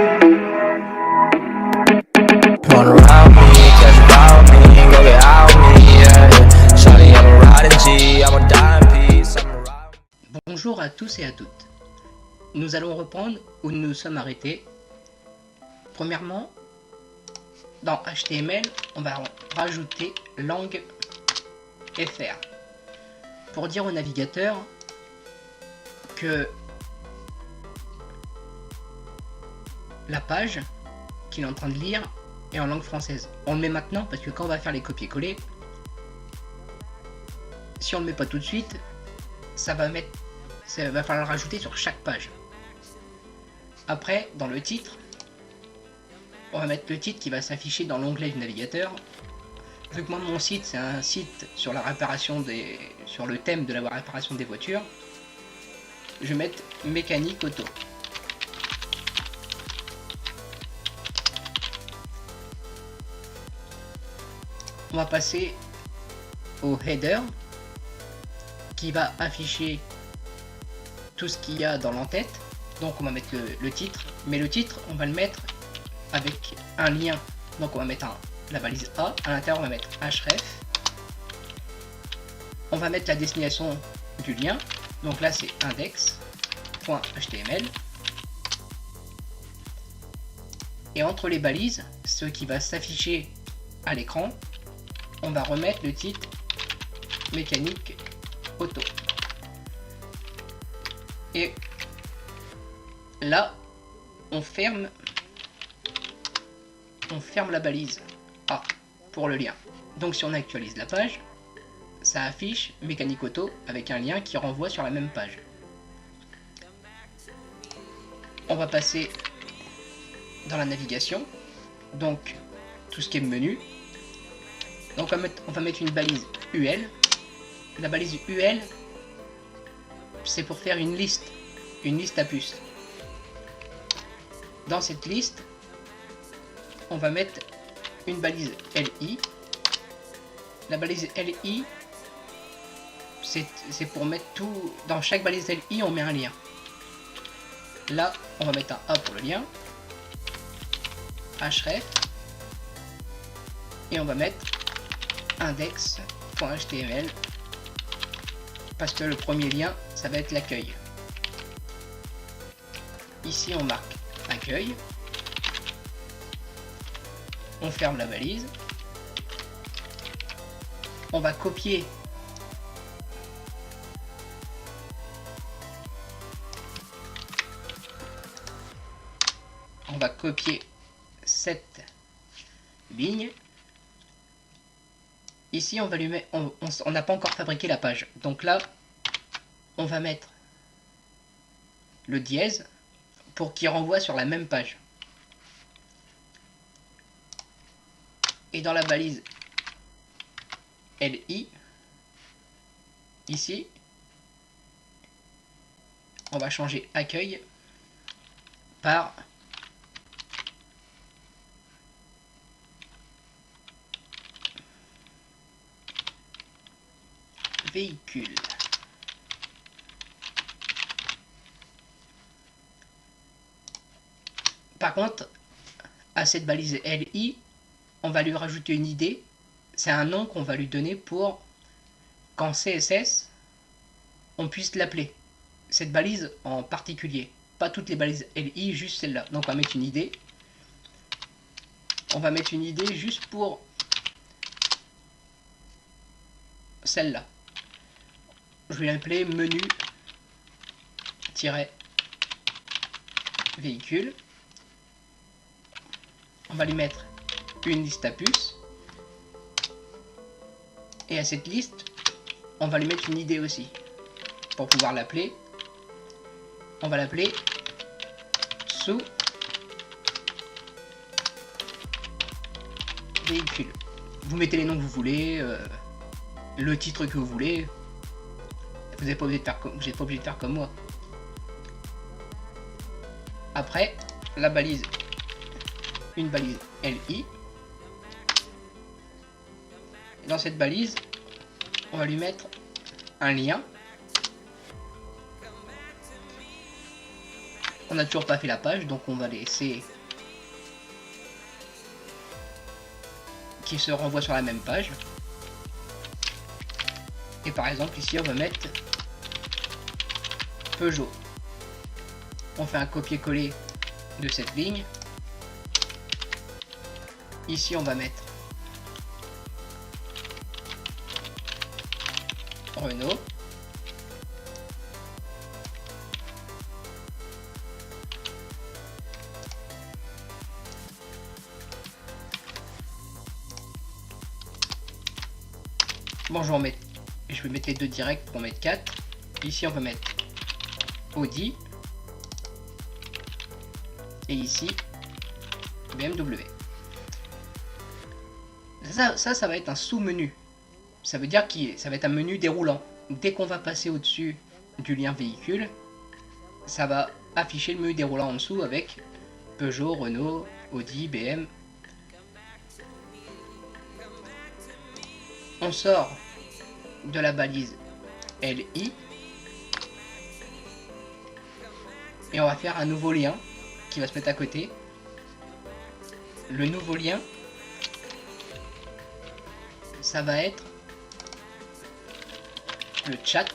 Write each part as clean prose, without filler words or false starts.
Wanna round me, catch about me, go get out me, yeah. Shawty, I'm a riding G, I'm a dying piece, I'm a ride. Bonjour à tous et à toutes. Nous allons reprendre où nous nous sommes arrêtés. Premièrement, dans HTML, on va rajouter langue FR pour dire au navigateur que la page qu'il est en train de lire est en langue française. On le met maintenant parce que quand on va faire les copier-coller, si on ne le met pas tout de suite, ça va falloir le rajouter sur chaque page. Après, dans le titre, on va mettre le titre qui va s'afficher dans l'onglet du navigateur. Vu que moi mon site c'est un site sur la réparation sur le thème de la réparation des voitures, je vais mettre mécanique auto. On va passer au header qui va afficher tout ce qu'il y a dans l'entête. Donc on va mettre le titre, mais le titre on va le mettre avec un lien. Donc on va mettre la balise A, à l'intérieur on va mettre href. On va mettre la destination du lien, donc là c'est index.html. Et entre les balises, ce qui va s'afficher à l'écran, on va remettre le titre mécanique auto. Et là, on ferme la balise A pour le lien. Donc si on actualise la page, ça affiche mécanique auto avec un lien qui renvoie sur la même page. On va passer dans la navigation, donc tout ce qui est menu. Donc on va mettre une balise UL. La balise UL, c'est pour faire une liste à puces. Dans cette liste, on va mettre une balise LI. La balise LI, c'est pour mettre tout. Dans chaque balise LI, on met un lien. Là, on va mettre un A pour le lien, href, et on va mettre index.html parce que le premier lien, ça va être l'accueil. Ici, on marque accueil. On ferme la balise. On va copier cette ligne. Ici, on va lui mettre, on n'a pas encore fabriqué la page. Donc là, on va mettre le dièse pour qu'il renvoie sur la même page. Et dans la balise LI, ici, on va changer accueil par véhicule. Par contre, à cette balise LI, on va lui rajouter une idée. C'est un nom qu'on va lui donner pour qu'en CSS, on puisse l'appeler. Cette balise en particulier. Pas toutes les balises LI, juste celle-là. Donc on va mettre une idée. On va mettre une idée juste pour celle-là. Je vais l'appeler menu-véhicule. On va lui mettre une liste à puces. Et à cette liste, on va lui mettre une idée aussi. Pour pouvoir l'appeler, on va l'appeler sous véhicule. Vous mettez les noms que vous voulez, le titre que vous voulez. Vous n'êtes pas obligé de faire comme moi. Après, la balise, une balise LI. Et dans cette balise, on va lui mettre un lien. On n'a toujours pas fait la page, donc on va laisser qui se renvoient sur la même page. Et par exemple ici on va mettre Peugeot. On fait un copier-coller de cette ligne. Ici on va mettre Renault. Bon, je vais mettre les deux directs pour mettre 4. Ici on va mettre Audi. Et ici BMW. Ça va être un sous-menu. Ça veut dire que ça va être un menu déroulant. Dès qu'on va passer au-dessus du lien véhicule, ça va afficher le menu déroulant en dessous avec Peugeot, Renault, Audi, BM. On sort de la balise LI et on va faire un nouveau lien qui va se mettre à côté. Le nouveau lien, ça va être le chat.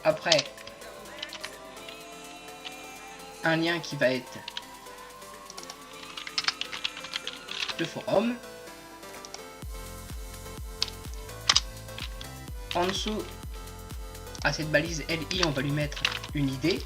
Après, un lien qui va être le forum. En dessous, à cette balise LI, on va lui mettre une ID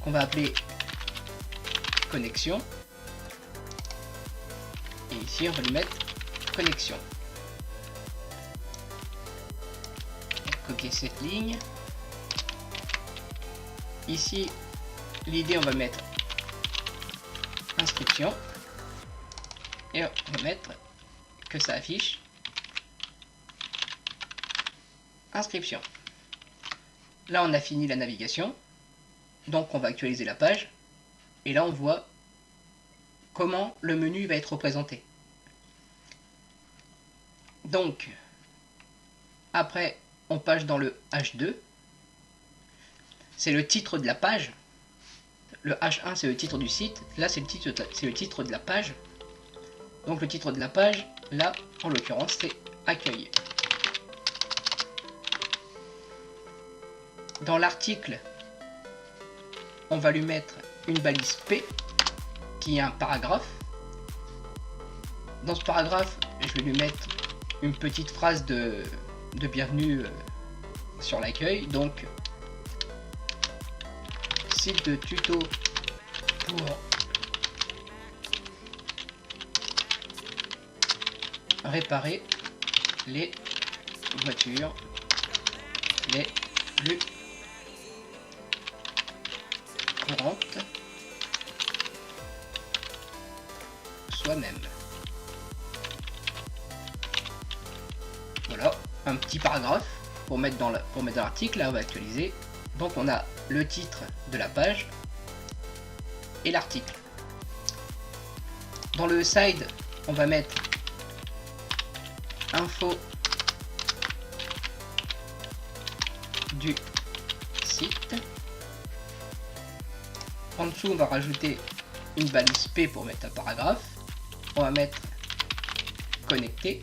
qu'on va appeler connexion. Et ici, on va lui mettre connexion. On va copier cette ligne. Ici, l'idée, on va mettre inscription. Et on va mettre que ça affiche inscription. Là, on a fini la navigation. Donc, on va actualiser la page. Et là, on voit comment le menu va être représenté. Donc, après, on passe dans le H2. C'est le titre de la page. Le H1, c'est le titre du site. Là, c'est le titre de la page. Donc, le titre de la page, là, en l'occurrence, c'est accueil. Dans l'article, on va lui mettre une balise P qui est un paragraphe. Dans ce paragraphe, je vais lui mettre une petite phrase de bienvenue sur l'accueil. Donc, site de tuto pour réparer les voitures les plus courantes soi-même. Voilà, un petit paragraphe pour mettre dans l'article. Là, on va actualiser. Donc, on a le titre de la page et l'article. Dans le side, on va mettre info du site. En dessous, on va rajouter une balise P pour mettre un paragraphe. On va mettre connecté.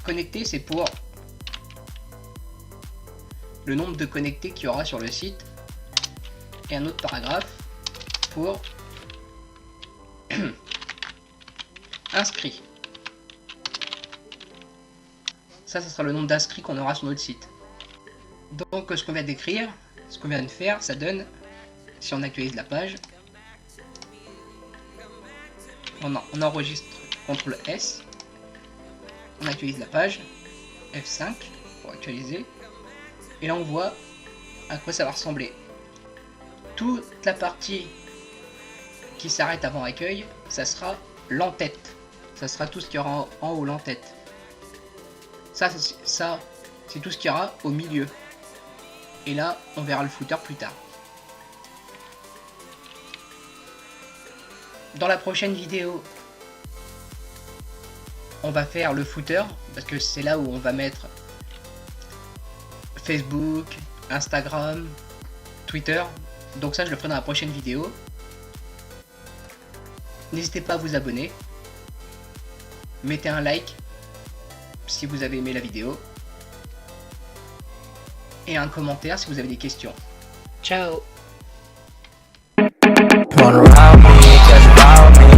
Connecté, c'est pour le nombre de connectés qu'il y aura sur le site. Et un autre paragraphe pour inscrits. Ça sera le nombre d'inscrits qu'on aura sur notre site. Donc, ce qu'on vient d'écrire, ce qu'on vient de faire, ça donne, si on actualise la page, on enregistre CTRL S, on actualise la page, F5 pour actualiser, et là on voit à quoi ça va ressembler. Toute la partie qui s'arrête avant accueil, ça sera l'en-tête. Ça sera tout ce qu'il y aura en haut, l'en-tête. Ça c'est tout ce qu'il y aura au milieu. Et là, on verra le footer plus tard. Dans la prochaine vidéo, on va faire le footer, parce que c'est là où on va mettre Facebook, Instagram, Twitter. Donc ça, je le ferai dans la prochaine vidéo. N'hésitez pas à vous abonner. Mettez un like si vous avez aimé la vidéo. Et un commentaire si vous avez des questions. Ciao! Wanna ride me, catch a vibe with me.